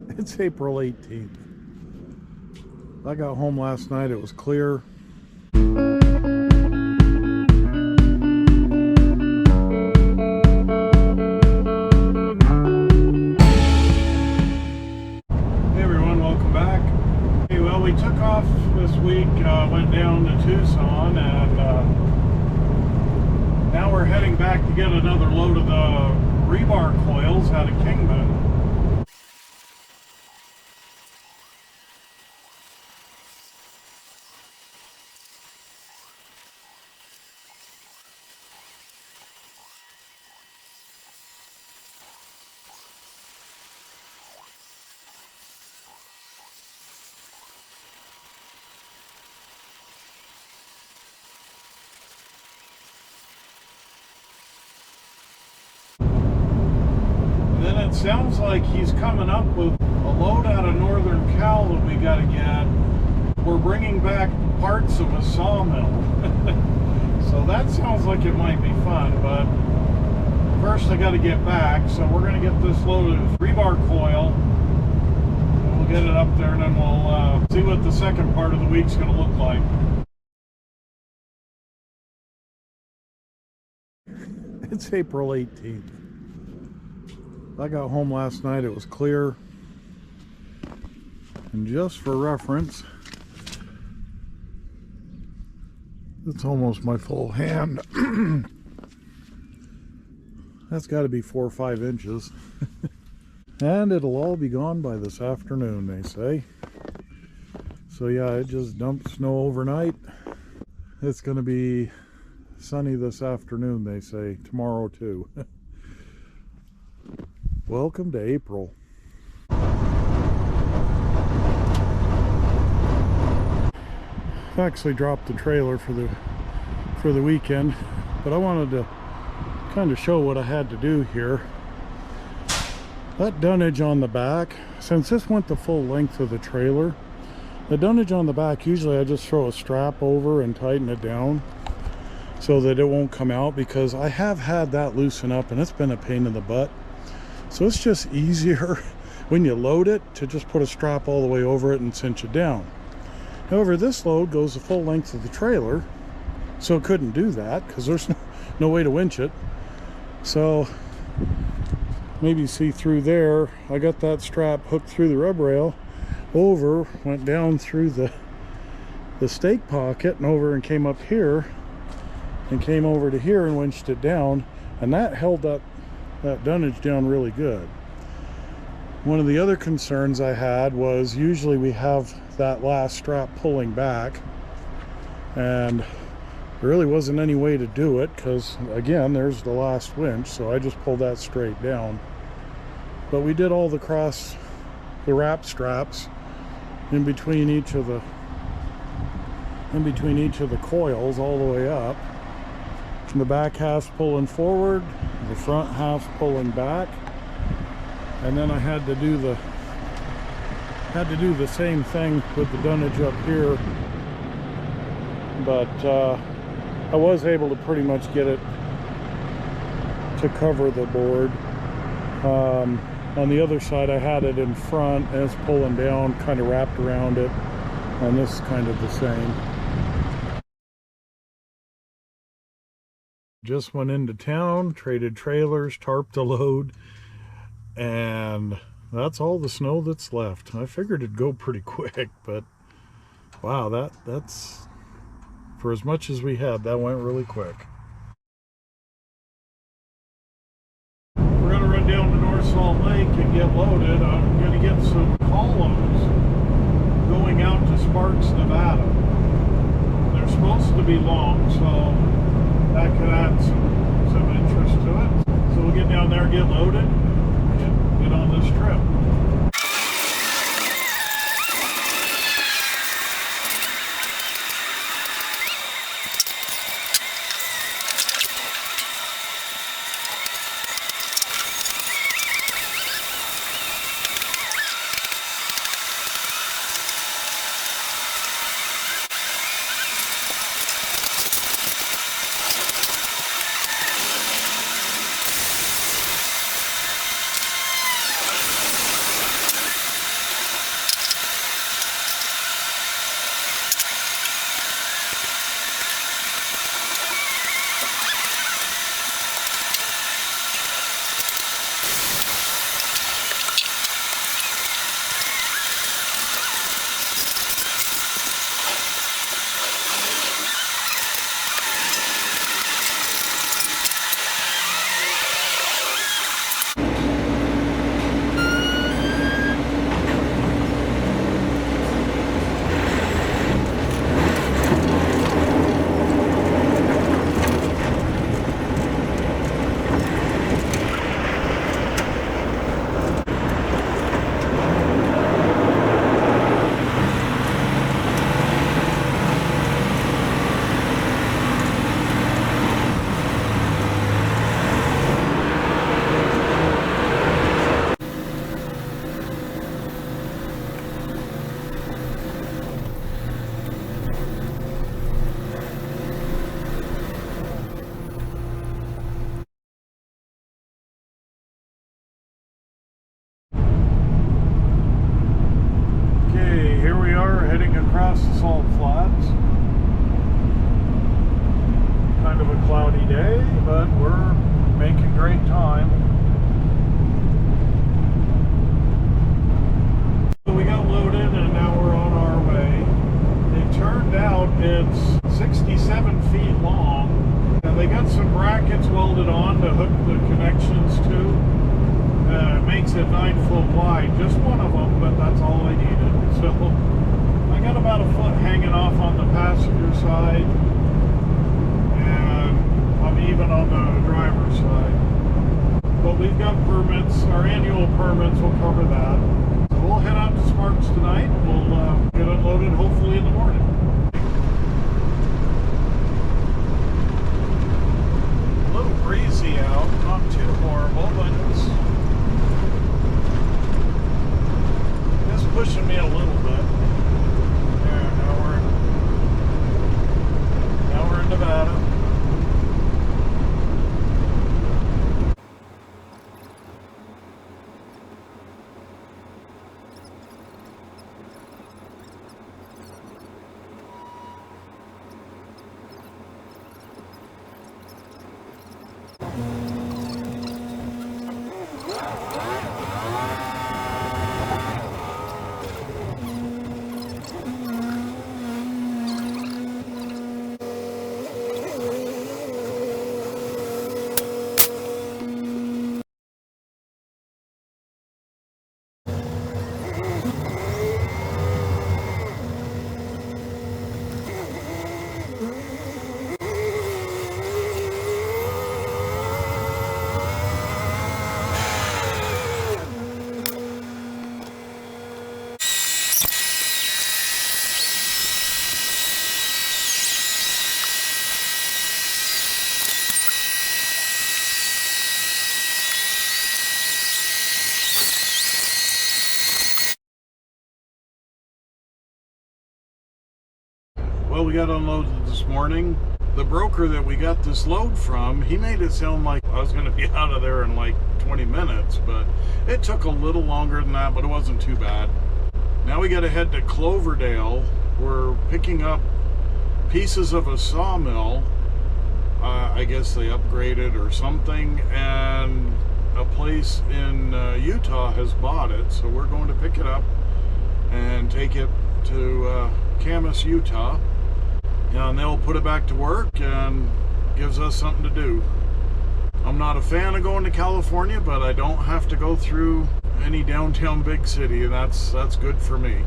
It's April 18th. I got home last night, it was clear. Hey everyone, welcome back. Hey, well, we took off this week, went down to Tucson, and now we're heading back to get another load of the rebar coils out of Kingman. It sounds like he's coming up with a load out of Northern Cal that we got to get. We're bringing back parts of a sawmill. So that sounds like it might be fun, but first I got to get back. So we're going to get this load of rebar coil, and we'll get it up there, and then we'll see what the second part of the week's going to look like. It's April 18th. I got home last night, it was clear, and just for reference, it's almost my full hand. That's got to be 4 or 5 inches. And it'll all be gone by this afternoon, they say. So yeah, it just dumped snow overnight. It's going to be sunny this afternoon, they say, tomorrow too. Welcome to April. I actually dropped the trailer for the weekend, but I wanted to kind of show what I had to do here. That dunnage on the back, since this went the full length of the trailer, the dunnage on the back, usually I just throw a strap over and tighten it down so that it won't come out, because I have had that loosen up and it's been a pain in the butt. So it's just easier when you load it to just put a strap all the way over it and cinch it down. However, this load goes the full length of the trailer, so it couldn't do that because there's no way to winch it. So maybe you see through there, I got that strap hooked through the rub rail over, went down through the stake pocket and over and came up here and came over to here and winched it down, and that held up that dunnage down really good. One of the other concerns I had was usually we have that last strap pulling back, and there really wasn't any way to do it because, again, there's the last winch, so I just pulled that straight down. But we did all the wrap straps in between each of the coils all the way up. And the back half's pulling forward, the front half's pulling back, and then I had to do the same thing with the dunnage up here, but I was able to pretty much get it to cover the board. On the other side I had it in front and it's pulling down, kind of wrapped around it, and this is kind of the same. Just went into town, traded trailers, tarped the load, and that's all the snow that's left. I figured it'd go pretty quick, but wow, that's for as much as we had, that went really quick. We're gonna run down to North Salt Lake and get loaded. I'm gonna get some columns going out to Sparks, Nevada. They're supposed to be long, so that could add some interest to it. So we'll get down there, get loaded, and get on this trip. are heading across the salt flats. Kind of a cloudy day, but we're making great time. So we got loaded and now we're on our way. It turned out it's 67 feet long. And they got some brackets welded on to hook the connections to. It makes it 9 foot wide, just one of them, but that's all I needed. So I got about a foot hanging off on the passenger side, and I'm even on the driver's side. But we've got permits, our annual permits will cover that. So we'll head out to Sparks tonight. We'll get unloaded hopefully in the morning. A little breezy out, not too horrible, but it's pushing me a little bit. Yeah, now we're in Nevada. Well, we got unloaded this morning. The broker that we got this load from, he made it sound like I was going to be out of there in like 20 minutes, but it took a little longer than that, but it wasn't too bad. Now we got to head to Cloverdale. We're picking up pieces of a sawmill. I guess they upgraded or something, and a place in Utah has bought it, so we're going to pick it up and take it to Camas, Utah. And they'll put it back to work and gives us something to do. I'm not a fan of going to California, but I don't have to go through any downtown big city, and that's good for me.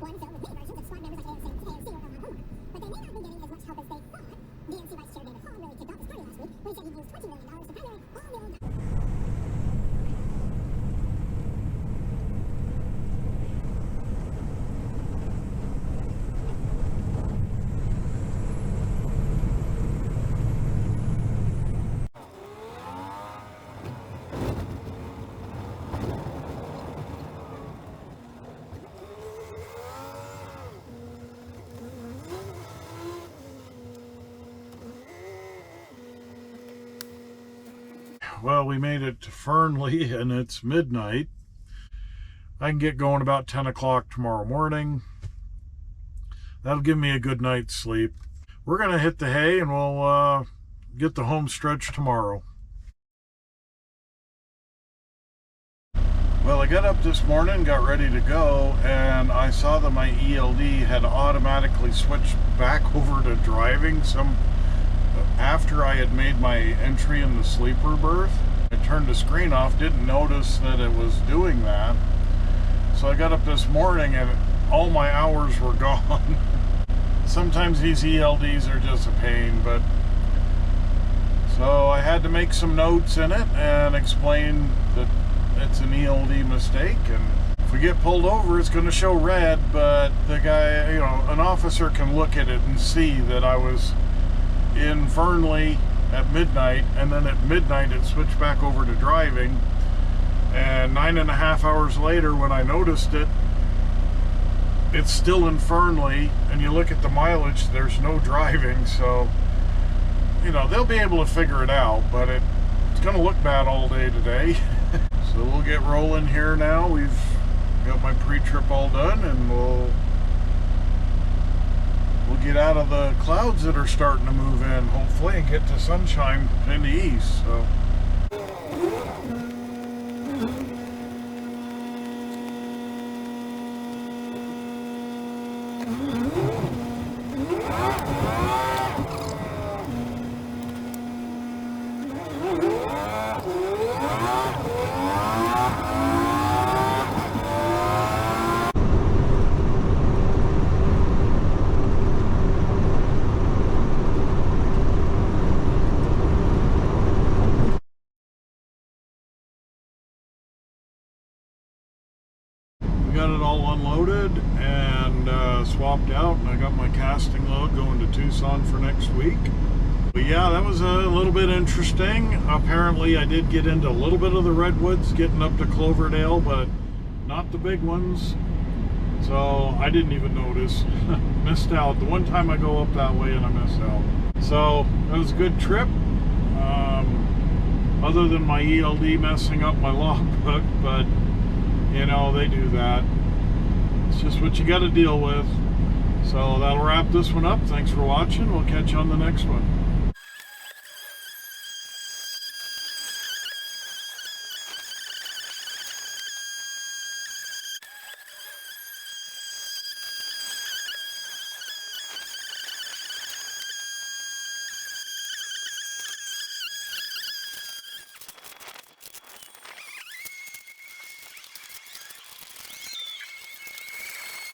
One filled with many versions of squad members like ANC or on homework, but they may not be getting as much help as they thought. DNC Vice Chair David Hall really kicked off his party last week when he said he'd use $20 million to primary all the old... Well, we made it to Fernley and it's midnight. I can get going about 10 o'clock tomorrow morning. That'll give me a good night's sleep. We're going to hit the hay and we'll get the home stretch tomorrow. Well, I got up this morning, got ready to go, and I saw that my ELD had automatically switched back over to driving after I had made my entry in the sleeper berth. I turned the screen off, didn't notice that it was doing that. So I got up this morning and all my hours were gone. Sometimes these ELDs are just a pain, but so I had to make some notes in it and explain that it's an ELD mistake, and if we get pulled over it's going to show red, but the guy, you know, an officer can look at it and see that I was in Fernley at midnight, and then at midnight it switched back over to driving, and 9.5 hours later when I noticed it, it's still in Fernley, and you look at the mileage, there's no driving. So, you know, they'll be able to figure it out, but it's gonna look bad all day today. So we'll get rolling here now. We've got my pre-trip all done, and we'll get out of the clouds that are starting to move in, hopefully, and get to sunshine in the east. So got it all unloaded and swapped out, and I got my casting load going to Tucson for next week. But yeah, that was a little bit interesting. Apparently I did get into a little bit of the redwoods getting up to Cloverdale, but not the big ones, so I didn't even notice. Missed out the one time I go up that way, and I missed out. So it was a good trip, other than my ELD messing up my logbook, but you know, they do that. It's just what you got to deal with. So that'll wrap this one up. Thanks for watching. We'll catch you on the next one.